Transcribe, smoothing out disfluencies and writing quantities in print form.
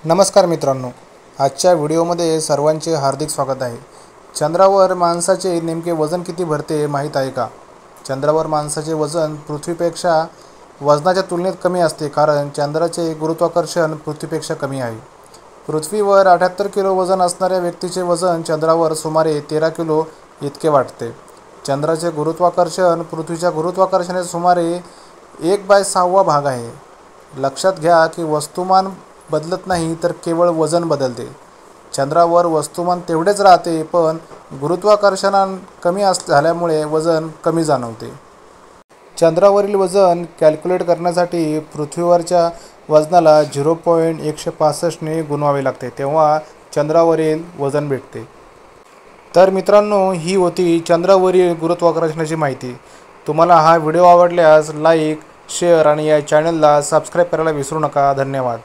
नमस्कार मित्रांनो, आजच्या व्हिडिओमध्ये सर्वांचे हार्दिक स्वागत आहे। चंद्रावर माणसाचे नेमके वजन किती भरते माहीत आहे का? चंद्रावर माणसाचे वजन पृथ्वीपेक्षा वजनाच्या तुलनेत कमी असते, कारण चंद्राचे गुरुत्वाकर्षण पृथ्वीपेक्षा कमी आहे। पृथ्वीवर 78 किलो वजन असणाऱ्या व्यक्तीचे वजन चंद्रावर सुमारे 13 किलो इतके वाटते। चंद्राचे गुरुत्वाकर्षण पृथ्वीच्या गुरुत्वाकर्षणाचे सुमारे 1/6 भाग आहे। लक्षात घ्या की वस्तुमान बदलत नाही, तर केवळ वजन बदलते। चंद्रावर वस्तुमान तेवढेच राहते, पण गुरुत्वाकर्षण कमी झाल्यामुळे वजन कमी जाणवते। चंद्रावरील वजन कॅल्क्युलेट करण्यासाठी पृथ्वीवरच्या वजनाला 0.165 ने गुणवावे लागते, तेव्हा चंद्रावरील वजन भेटते। तर मित्रांनो, ही होती चंद्रावरील गुरुत्वाकर्षणाची माहिती। तुम्हाला हा व्हिडिओ आवडल्यास लाईक, शेअर आणि या चॅनलला सबस्क्राईब करायला विसरू नका। धन्यवाद।